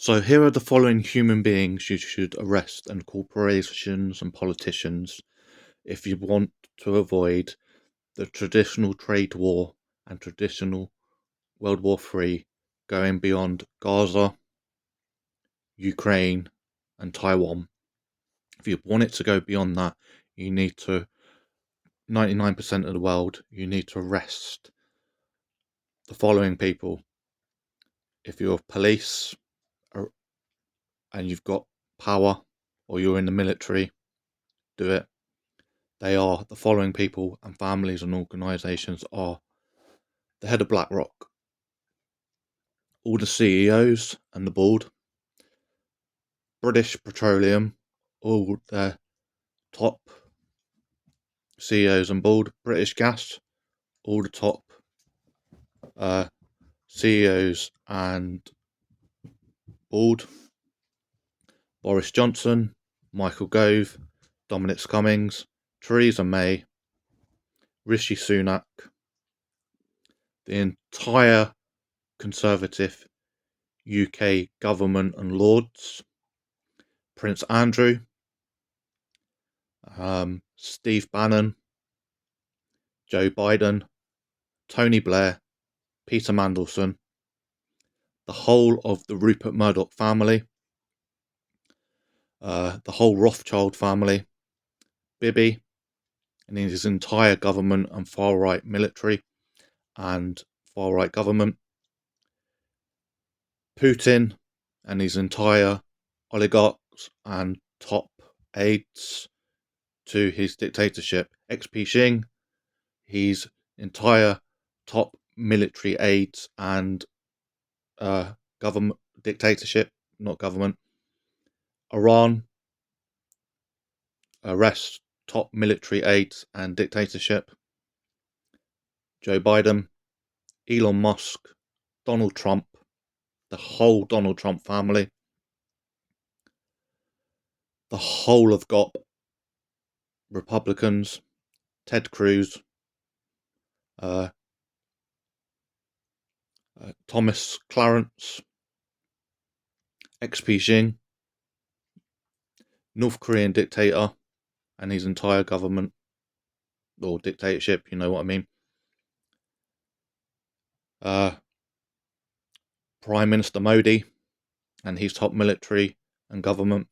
So here are the following human beings you should arrest, and corporations and politicians, if you want to avoid the traditional trade war and traditional World War III going beyond Gaza, Ukraine and Taiwan. If you want it to go beyond that, you need to, 99% of the world, you need to arrest the following people. If you're police and you've got power, or you're in the military, do it. They are the following people and families and organisations are: the head of BlackRock, all the CEOs and the board, British Petroleum, all their top CEOs and board, British Gas, all the top CEOs and board, Boris Johnson, Michael Gove, Dominic Cummings, Theresa May, Rishi Sunak, the entire Conservative UK government and Lords, Prince Andrew, Steve Bannon, Joe Biden, Tony Blair, Peter Mandelson, the whole of the Rupert Murdoch family, the whole Rothschild family, Bibi and his entire government and far-right military and far-right government, Putin and his entire oligarchs and top aides to his dictatorship, XP Xing, his entire top military aides and government dictatorship, not government. Iran, arrest top military aides and dictatorship. Joe Biden, Elon Musk, Donald Trump, the whole Donald Trump family, the whole of GOP, Republicans, Ted Cruz, Thomas Clarence, XP Xing, North Korean dictator and his entire government, or dictatorship, you know what I mean. Prime Minister Modi and his top military and government.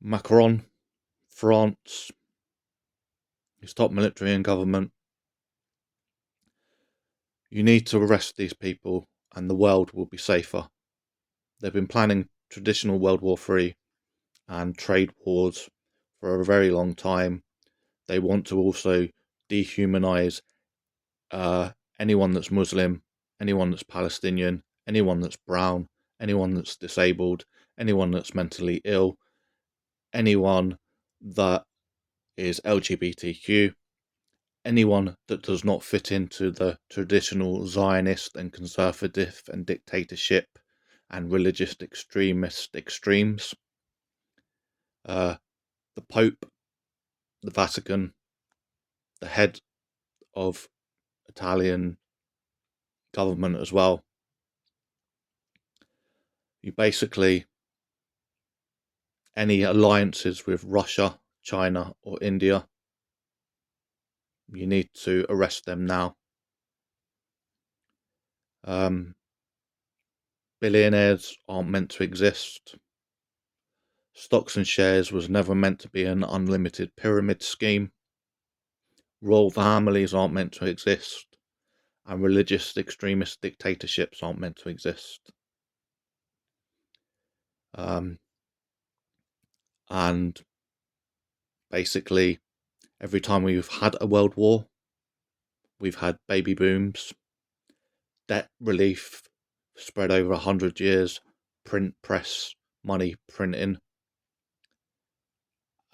Macron, France, his top military and government. You need to arrest these people and the world will be safer. They've been planning traditional World War III and trade wars for a very long time. They want to also dehumanize anyone that's Muslim, anyone that's Palestinian, anyone that's brown, anyone that's disabled, anyone that's mentally ill, anyone that is LGBTQ, anyone that does not fit into the traditional Zionist and conservative and dictatorship and religious extremist extremes. The Pope, the Vatican, the head of Italian government as well. You basically, any alliances with Russia, China or India, you need to arrest them now. Billionaires aren't meant to exist. Stocks and shares was never meant to be an unlimited pyramid scheme. Royal families aren't meant to exist. And religious extremist dictatorships aren't meant to exist. And basically, every time we've had a world war, we've had baby booms, debt relief spread over 100 years, print press, money printing,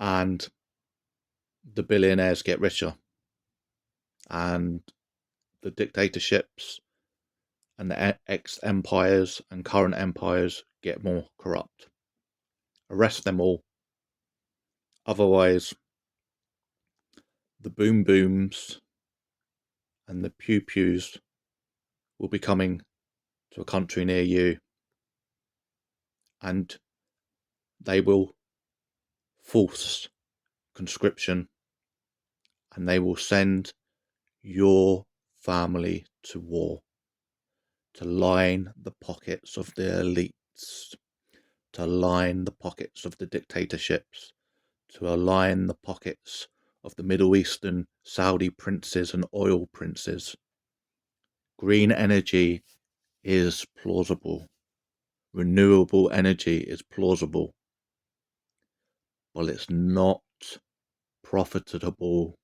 and the billionaires get richer, and the dictatorships and the ex-empires and current empires get more corrupt. Arrest them all. Otherwise, the boom booms and the pew pews will be coming to a country near you, and they will force conscription, and they will send your family to war, to line the pockets of the elites, to line the pockets of the dictatorships, to align the pockets of the Middle Eastern Saudi princes and oil princes. Green energy is plausible. Renewable energy is plausible. Well, it's not profitable.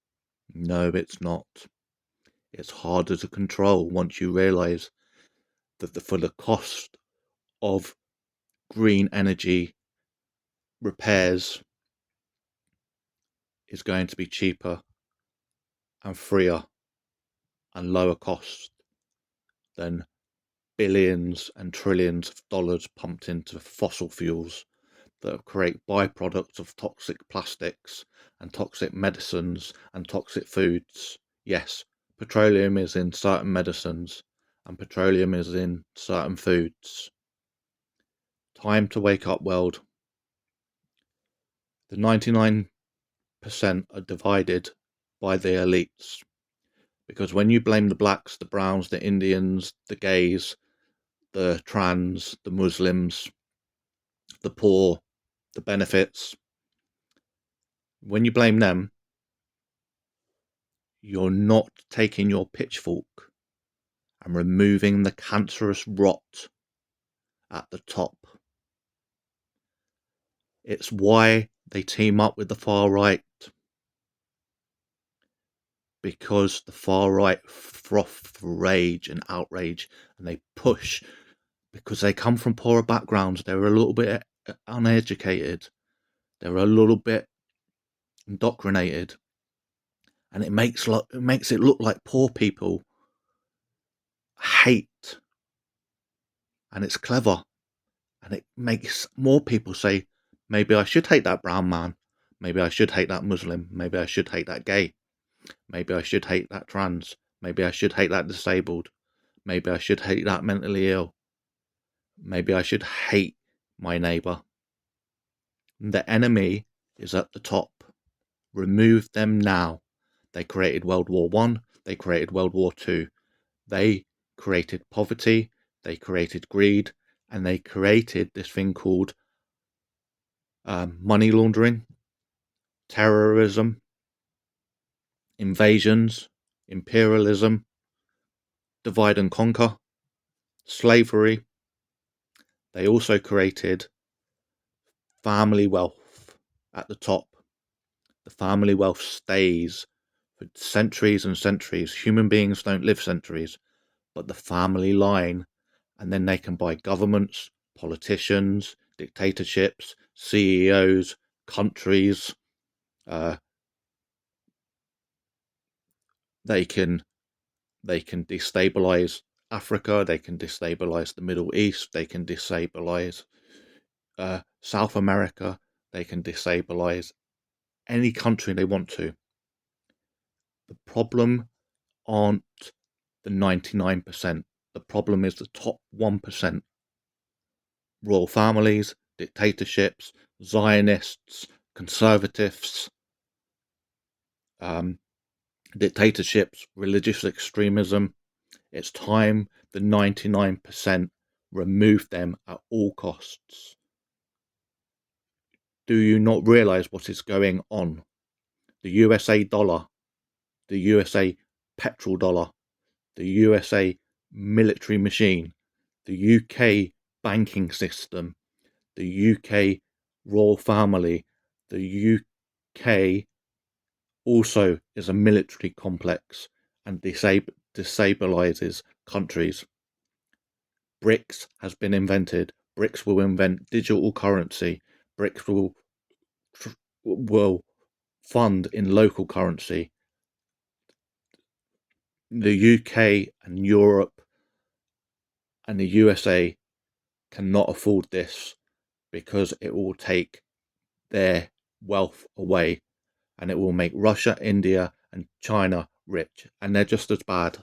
No, it's not. It's harder to control once you realise that for the cost of green energy repairs is going to be cheaper and freer and lower cost than billions and trillions of dollars pumped into fossil fuels that create byproducts of toxic plastics and toxic medicines and toxic foods. Yes, petroleum is in certain medicines and petroleum is in certain foods. Time to wake up, world. The 99% are divided by the elites, because when you blame the blacks, the browns, the Indians, the gays, the trans, the Muslims, the poor, the benefits, when you blame them, you're not taking your pitchfork and removing the cancerous rot at the top. It's why they team up with the far right, because the far right froth for rage and outrage, and they push because they come from poorer backgrounds. They're a little bit uneducated. They're a little bit indoctrinated, and it makes it look like poor people hate, and it's clever, and it makes more people say, maybe I should hate that brown man, maybe I should hate that Muslim, maybe I should hate that gay, maybe I should hate that trans, maybe I should hate that disabled, maybe I should hate that mentally ill, maybe I should hate my neighbour. The enemy is at the top. Remove them now. They created World War I, they created World War II. They created poverty, they created greed, and they created this thing called money laundering, terrorism, invasions, imperialism, divide and conquer, slavery. They also created family wealth at the top. The family wealth stays for centuries and centuries. Human beings don't live centuries, but the family line, and then they can buy governments, politicians, dictatorships, CEOs, countries. They can destabilize Africa. They can destabilize the Middle East. They can destabilize South America. They can destabilize any country they want to. The problem aren't the 99%. The problem is the top 1%. Royal families, dictatorships, Zionists, conservatives, dictatorships, religious extremism. It's time the 99% remove them at all costs. Do you not realise what is going on? The USA dollar, the USA petrol dollar, the USA military machine, the UK banking system, the UK royal family, the UK also is a military complex and destabilizes countries. BRICS has been invented. BRICS will invent digital currency. BRICS will fund in local currency. The UK and Europe and the USA cannot afford this because it will take their wealth away, and it will make Russia, India and China rich, and they're just as bad.